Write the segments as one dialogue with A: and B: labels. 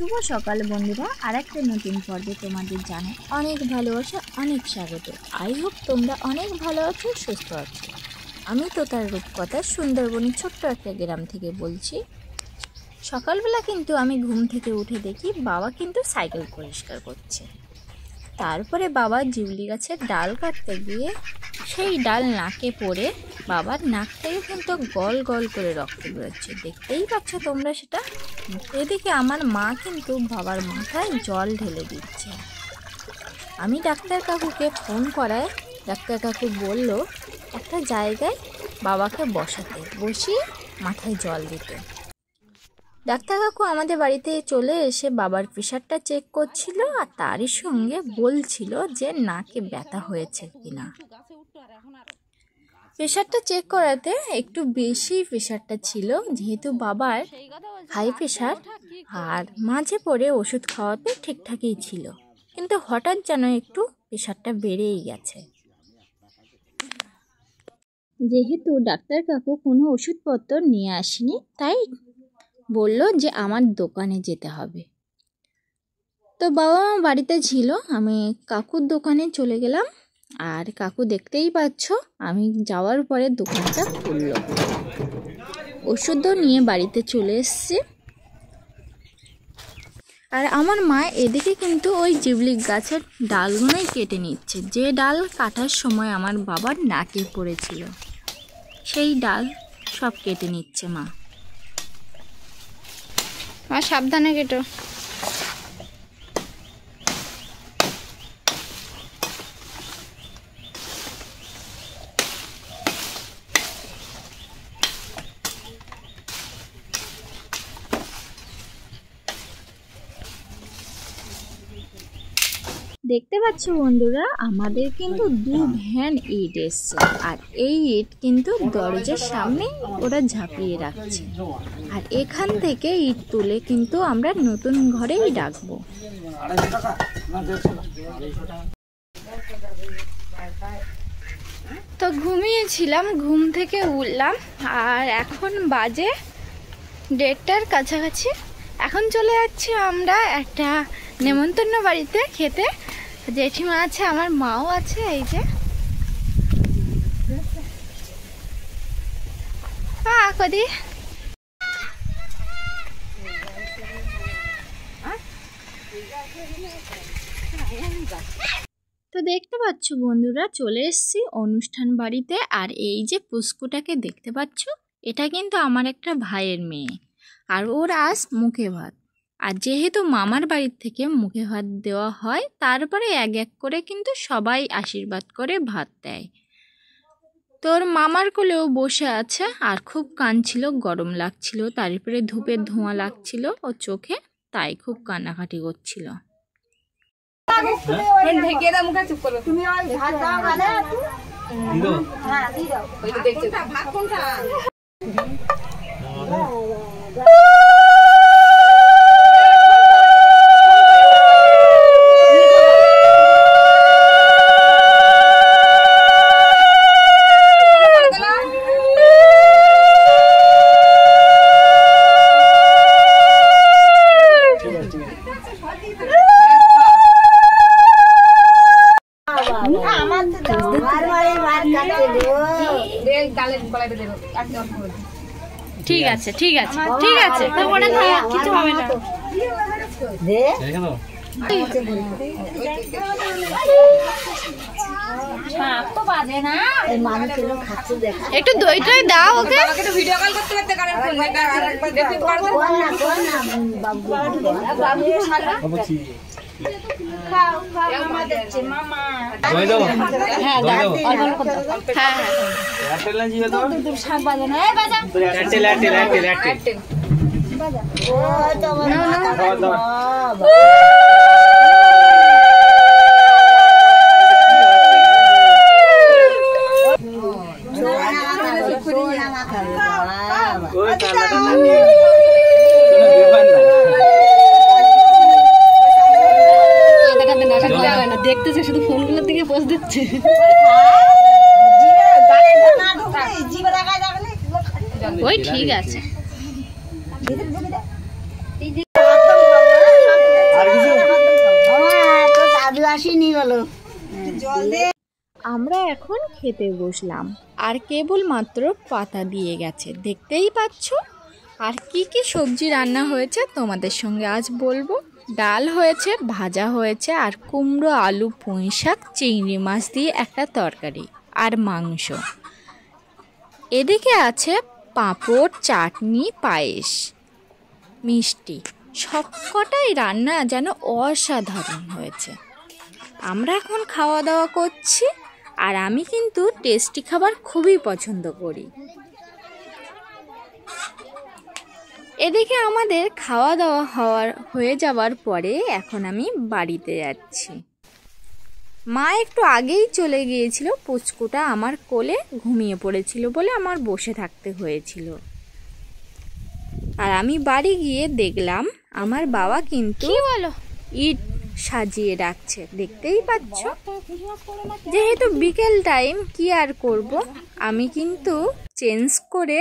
A: শুভ সকাল বন্ধুরা, আরেকটা নতুন পর্বে তোমাদের জানাই অনেক ভালোবাসা, অনেক স্বাগত। আই হোপ তোমরা অনেক ভালো আছো, সুস্থ আছো। আমি তো তার রূপকথা সুন্দরবনের ছোট্ট একটা গ্রাম থেকে বলছি। সকালবেলা কিন্তু আমি ঘুম থেকে উঠে দেখি বাবা কিন্তু সাইকেল পরিষ্কার করছে। তারপরে বাবা জিউলি গাছের ডাল কাটতে গিয়ে সেই ডাল নাকে পড়ে বাবার নাক থেকে কিন্তু গল গল করে রক্ত বেরোচ্ছে, দেখতেই পাচ্ছ তোমরা সেটা। এদিকে আমার মা কিন্তু বাবার মাথায় জল ঢেলে দিচ্ছে। আমি ডাক্তার কাকুকে ফোন করায় ডাক্তার কাকু বলল একটা জায়গায় বাবাকে বসিয়ে মাথায় জল দিতে। ডাক্তার কাকু আমাদের বাড়িতে চলে এসে বাবার প্রেশারটা চেক করছিল, আর তারই সঙ্গে বলছিল যে নাকে ব্যথা হয়েছে কিনা। প্রেশারটা চেক করাতে একটু বেশি প্রেশারটা ছিল, যেহেতু বাবার হাই প্রেশার, আর মাঝে পড়ে ওষুধ খাওয়াতে ঠিকঠাকই ছিল, কিন্তু হঠাৎ যেন একটু প্রেশারটা বেড়েই গেছে। যেহেতু ডাক্তার কাকু কোনো ওষুধপত্র নিয়ে আসেনি, তাই বলল যে আমার দোকানে যেতে হবে। তো বাবা মা বাড়িতে ছিল, আমি কাকুর দোকানে চলে গেলাম। আর কাকু দেখতেই পাচ্ছ আমি যাওয়ার পরে দোকানটা খুললো, ওষুধও নিয়ে বাড়িতে চলে এসছে। আর আমার মা এদিকে কিন্তু ওই জিউলি গাছের ডালগুলোই কেটে নিচ্ছে, যে ডাল কাটার সময় আমার বাবার নাকে পড়েছিল সেই ডাল সব কেটে নিচ্ছে মা। সাবধানে কেটো। দেখতে পাচ্ছ বন্ধুরা, আমাদের কিন্তু 2 ভ্যান ইট এসছে, আর এই ইট কিন্তু দরজার সামনে ওরা ঝাঁপিয়ে রাখছে। আর এখান থেকে ইট তুলে কিন্তু আমরা নতুন ঘরেই রাখবো। তো ঘুমিয়েছিলাম, ঘুম থেকে উঠলাম, আর এখন বাজে 1:30টার কাছাকাছি। এখন চলে যাচ্ছি আমরা একটা নেমন্তন্ন বাড়িতে খেতে। জেঠিমা আছে, আমার মাও আছে। এই যে কদি তো দেখতে পাচ্ছ বন্ধুরা, চলে এসেছি অনুষ্ঠান বাড়িতে। আর এই যে পুষ্কুটাকে দেখতে পাচ্ছ, এটা কিন্তু আমার একটা ভাইয়ের মেয়ে, আর ওর আজ মুখে ভাত। আর যেহেতু মামার বাড়ির থেকে মুখে ভাত দেওয়া হয়, তারপরে এক এক করে কিন্তু সবাই আশীর্বাদ করে ভাত দেয়। তোর মামার কোলেও বসে আছে, আর খুব কাঁদছিল, গরম লাগছিল, তারপরে ধূপের ধোঁয়া লাগছিল ও চোখে, তাই খুব কান্নাকাটি করছিল। ঠিক আছে ঠিক আছে ঠিক আছে, কিছু হবে না। একটু দই টই দাও ওকে। ভিডিও কল করতে করতে দেখতেছে, শুধু ফোনগুলোর দিকে পোজ দিচ্ছে। ওই ঠিক আছে।
B: আসেনি বলো।
A: আমরা এখন খেতে বসলাম আর কেবল মাত্র পাতা দিয়ে গেছে, দেখতেই পাচ্ছ। আর কি কি সবজি রান্না হয়েছে তোমাদের সঙ্গে আজ বলবো। ডাল হয়েছে, ভাজা হয়েছে, আর কুমড়ো আলু পুঁই শাক চিংড়ি মাছ দিয়ে একটা তরকারি আর মাংস। এদিকে আছে পাঁপড়, চাটনি, পায়েস, মিষ্টি। সবকটাই রান্না যেন অসাধারণ হয়েছে। আমরা এখন খাওয়া দাওয়া করছি, আর আমি কিন্তু টেস্টি খাবার খুবই পছন্দ করি। এদিকে আমাদের খাওয়া দাওয়া হয়ে যাওয়ার পরে এখন আমি বাড়িতে যাচ্ছি। মা একটু আগেই চলে গিয়েছিল, পুচকুটা আমার কোলে ঘুমিয়ে পড়েছিল বলে আমার বসে থাকতে হয়েছিল। আর আমি বাড়ি গিয়ে দেখলাম আমার বাবা কিন্তু ইট সাজিয়ে রাখছে, দেখতেই পাচ্ছ। যেহেতু বিকেল টাইম, কি আর করব, আমি কিন্তু চেঞ্জ করে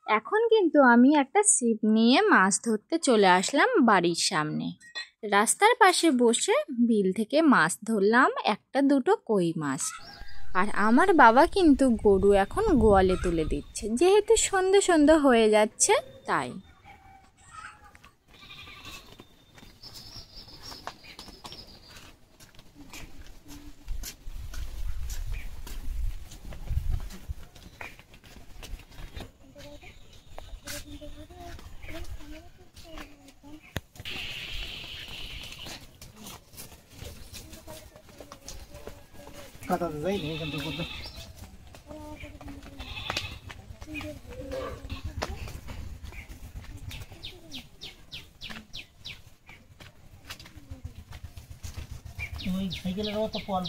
A: এখন কিন্তু আমি একটা ছিপ নিয়ে মাছ ধরতে চলে আসলাম বাড়ির সামনে। রাস্তার পাশে বসে বিল থেকে মাছ ধরলাম, একটা দুটো কই মাছ। আর আমার বাবা কিন্তু গরু এখন গোয়ালে তুলে দিচ্ছে, যেহেতু সন্ধে সন্ধে হয়ে যাচ্ছে তাই।
C: কাটাতে যাই না এখান থেকে ওই সাইকেলের অত পল